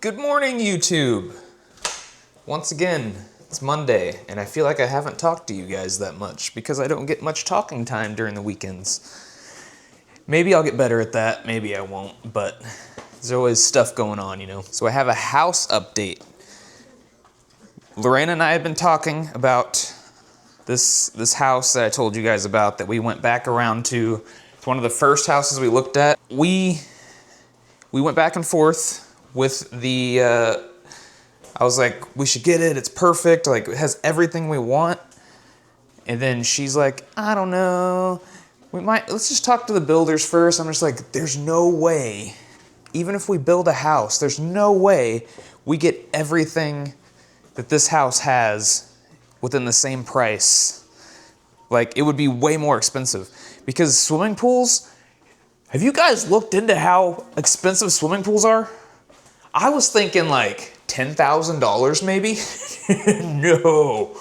Good morning, YouTube! Once again, it's Monday, and I feel like I haven't talked to you guys that much because I don't get much talking time during the weekends. Maybe I'll get better at that, maybe I won't, but there's always stuff going on, you know. So I have a house update. Lorena and I have been talking about this house that I told you guys about that we went back around to. It's one of the first houses we looked at. We went back and forth with the, I was like, we should get it, it's perfect, like it has everything we want. And then she's like, I don't know, let's just talk to the builders first. I'm just like, there's no way, even if we build a house, there's no way we get everything that this house has within the same price. Like, it would be way more expensive. Because swimming pools, have you guys looked into how expensive swimming pools are? I was thinking like $10,000 maybe. No.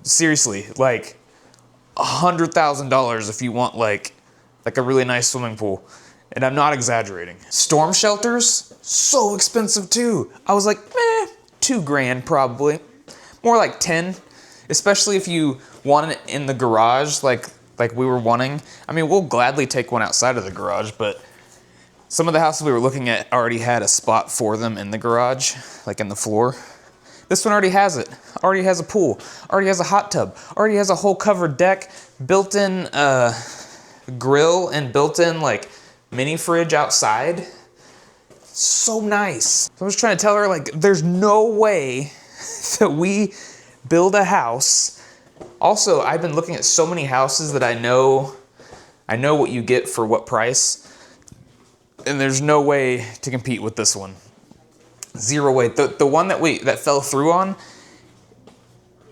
Seriously, like $100,000 if you want like a really nice swimming pool. And I'm not exaggerating. Storm shelters, so expensive too. I was like, $2,000 probably. More like 10, especially if you want it in the garage like we were wanting. I mean, we'll gladly take one outside of the garage, but some of the houses we were looking at already had a spot for them in the garage, like in the floor. This one already has it. Already has a pool. Already has a hot tub. Already has a whole covered deck, built-in grill, and built-in like mini fridge outside. So nice. So I was trying to tell her like, there's no way that we build a house. Also, I've been looking at so many houses that I know what you get for what price. And there's no way to compete with this one. Zero way. The one that fell through on,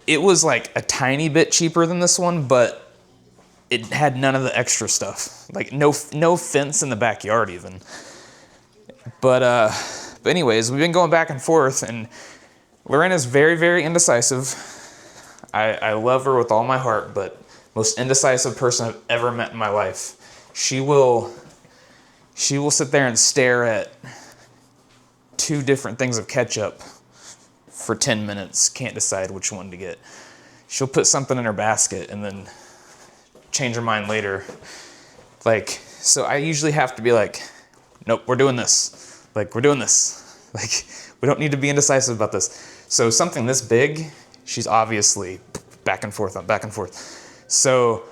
it was like a tiny bit cheaper than this one, but it had none of the extra stuff. Like no fence in the backyard even. But anyways, we've been going back and forth, and Lorena's very, very indecisive. I love her with all my heart, but most indecisive person I've ever met in my life. She will sit there and stare at 2 different things of ketchup for 10 minutes, can't decide which one to get. She'll put something in her basket and then change her mind later. Like, so I usually have to be like, nope, we're doing this. Like, we're doing this. Like, we don't need to be indecisive about this. So something this big, she's obviously back and forth. So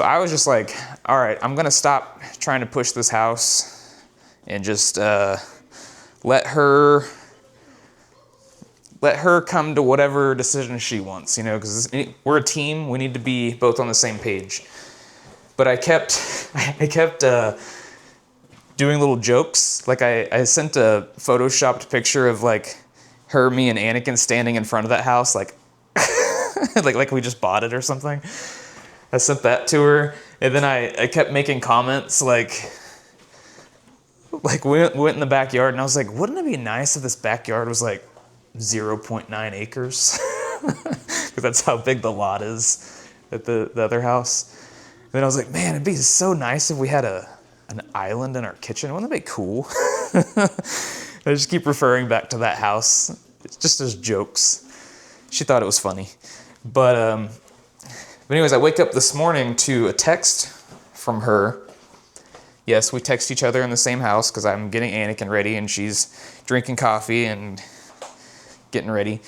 I was just like, all right, I'm gonna stop trying to push this house and just let her come to whatever decision she wants, you know, because we're a team. We need to be both on the same page. But I kept doing little jokes. Like I sent a photoshopped picture of like her, me, and Anakin standing in front of that house, like like we just bought it or something. I sent that to her, and then I kept making comments like we went in the backyard, and I was like, wouldn't it be nice if this backyard was like 0.9 acres? Because that's how big the lot is at the other house. And then I was like, man, it'd be so nice if we had an island in our kitchen. Wouldn't that be cool? I just keep referring back to that house. It's just as jokes. She thought it was funny. But anyways, I wake up this morning to a text from her. Yes, we text each other in the same house because I'm getting Anakin ready and she's drinking coffee and getting ready.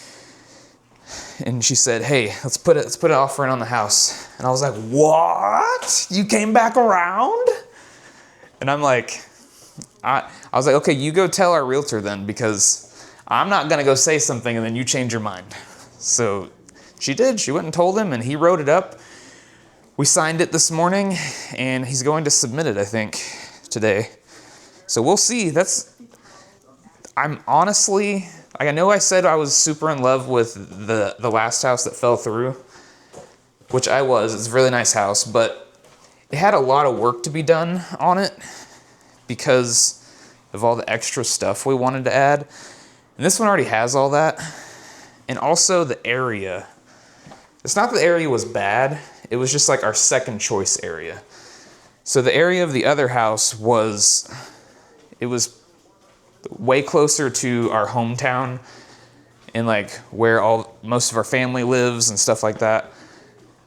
And she said, hey, let's put an offer in on the house. And I was like, what? You came back around? And I'm like, I was like, okay, you go tell our realtor then, because I'm not gonna go say something and then you change your mind. So she did. She went and told him, and he wrote it up. We signed it this morning, and he's going to submit it, I think, today. So we'll see. I'm honestly, like, I know I said I was super in love with the last house that fell through, which I was. It's a really nice house, but it had a lot of work to be done on it because of all the extra stuff we wanted to add. And this one already has all that. And also the area. It's not that the area was bad. It was just like our second choice area. So the area of the other house was way closer to our hometown and like where most of our family lives and stuff like that.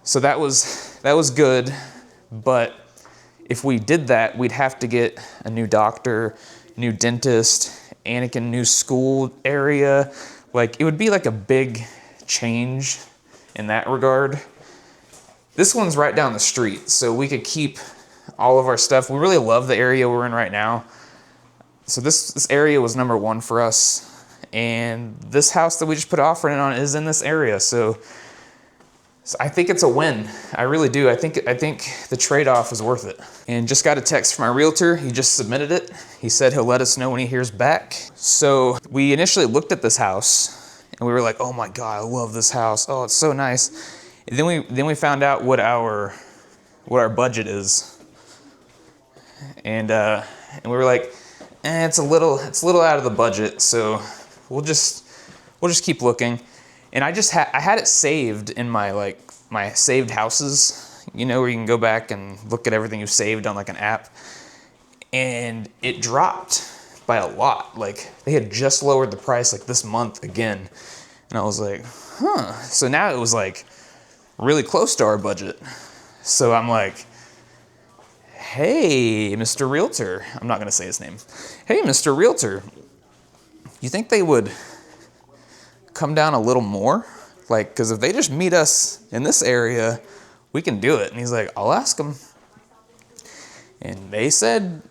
So that was good, but if we did that, we'd have to get a new doctor, new dentist, Anakin new school area. Like, it would be like a big change in that regard. This one's right down the street, so we could keep all of our stuff. We really love the area we're in right now. So this area was number one for us. And this house that we just put an offer in on is in this area. So I think it's a win. I really do. I think the trade-off is worth it. And just got a text from our realtor. He just submitted it. He said he'll let us know when he hears back. So we initially looked at this house and we were like, oh my God, I love this house. Oh, it's so nice. And then we found out what our budget is. And we were like, it's a little out of the budget. So we'll just keep looking. And I had it saved in my saved houses, you know, where you can go back and look at everything you saved on like an app. And it dropped by a lot. Like, they had just lowered the price like this month again. And I was like, huh. So now it was like really close to our budget. So I'm like, hey, Mr. Realtor. I'm not going to say his name. Hey, Mr. Realtor, you think they would come down a little more? Like, because if they just meet us in this area, we can do it. And he's like, I'll ask them. And they said,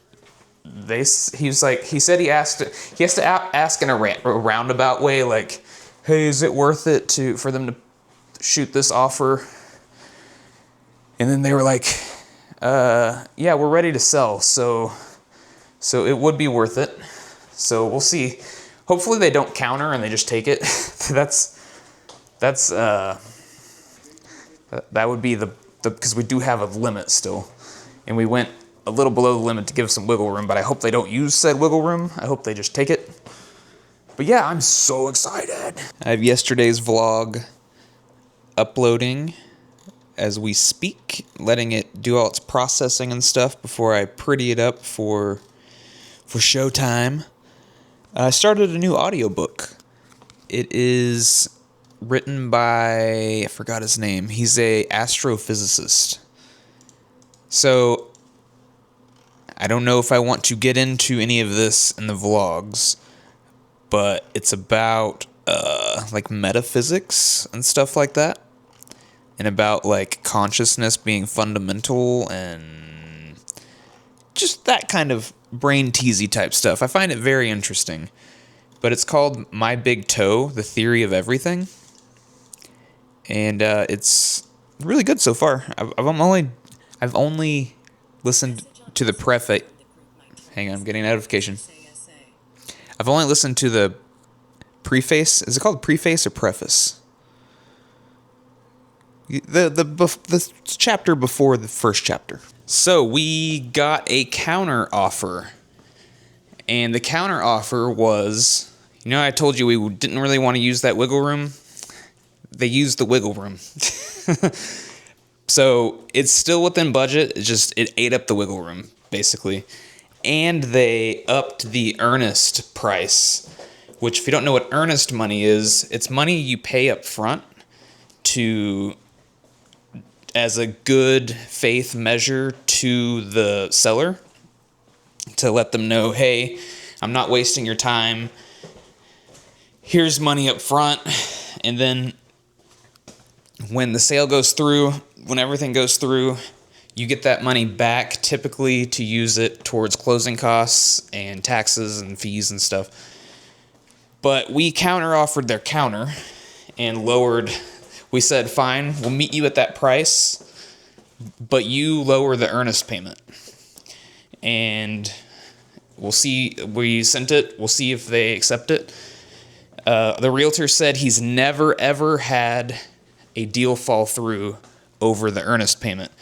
he said he has to ask in a roundabout way, like, hey, is it worth it for them to shoot this offer? And then they were like, yeah, we're ready to sell. So it would be worth it. So we'll see. Hopefully they don't counter and they just take it. That would be because we do have a limit still. And we went a little below the limit to give some wiggle room, but I hope they don't use said wiggle room. I hope they just take it. But yeah, I'm so excited. I have yesterday's vlog uploading as we speak, letting it do all its processing and stuff before I pretty it up for showtime. I started a new audiobook. It is written by, I forgot his name. He's a astrophysicist. So I don't know if I want to get into any of this in the vlogs, but it's about like metaphysics and stuff like that, and about like consciousness being fundamental and just that kind of brain teasy type stuff. I find it very interesting. But it's called My Big Toe, The Theory of Everything. And it's really good so far. I've only listened to the preface. Hang on, I'm getting a notification. I've only listened to the preface. Is it called preface or preface? The chapter before the first chapter. So we got a counter offer. And the counter offer was, you know, I told you we didn't really want to use that wiggle room. They used the wiggle room. So it's still within budget. It ate up the wiggle room, basically. And they upped the earnest price, which, if you don't know what earnest money is, it's money you pay up front as a good faith measure to the seller, to let them know, hey, I'm not wasting your time. Here's money up front. And then when the sale goes through, when everything goes through, you get that money back, typically to use it towards closing costs and taxes and fees and stuff. But we counter-offered their counter and lowered. We said, fine, we'll meet you at that price, but you lower the earnest payment. And we'll see. We sent it. We'll see if they accept it. The realtor said he's never, ever had a deal fall through over the earnest payment.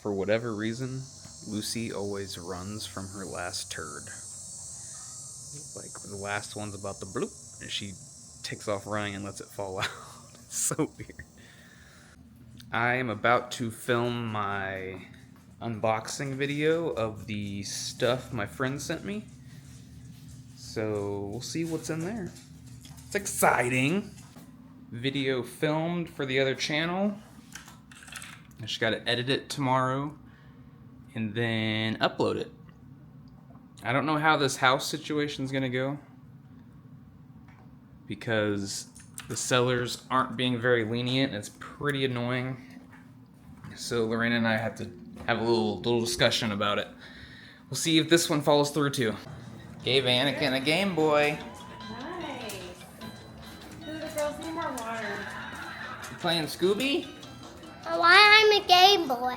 For whatever reason, Lucy always runs from her last turd. Like, the last one's about to bloop, and she takes off running and lets it fall out. So weird. I am about to film my unboxing video of the stuff my friend sent me. So we'll see what's in there. It's exciting. Video filmed for the other channel. I just gotta edit it tomorrow and then upload it. I don't know how this house situation's gonna go because the sellers aren't being very lenient. It's pretty annoying. So Lorena and I have to have a little discussion about it. We'll see if this one follows through too. Gave Anakin a Game Boy. Nice. Do the girls need more water? You playing Scooby? Why I'm a Game Boy?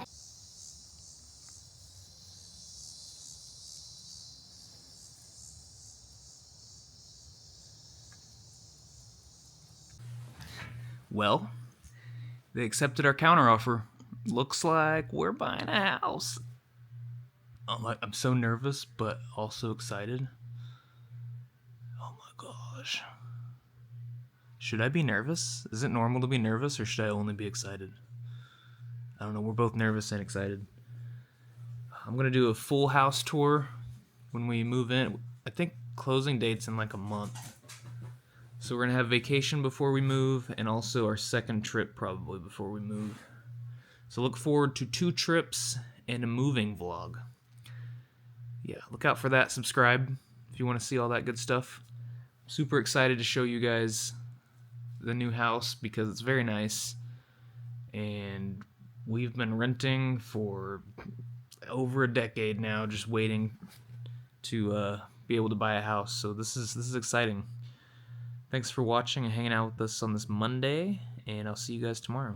Well, they accepted our counteroffer. Looks like we're buying a house. I'm so nervous, but also excited. Oh my gosh. Should I be nervous? Is it normal to be nervous, or should I only be excited? I don't know, we're both nervous and excited. I'm gonna do a full house tour when we move in. I think closing date's in like a month. So we're gonna have vacation before we move, and also our second trip probably before we move. So look forward to 2 trips and a moving vlog. Yeah, look out for that. Subscribe if you want to see all that good stuff. Super excited to show you guys the new house because it's very nice. And we've been renting for over a decade now, just waiting to be able to buy a house. So this is exciting. Thanks for watching and hanging out with us on this Monday, and I'll see you guys tomorrow.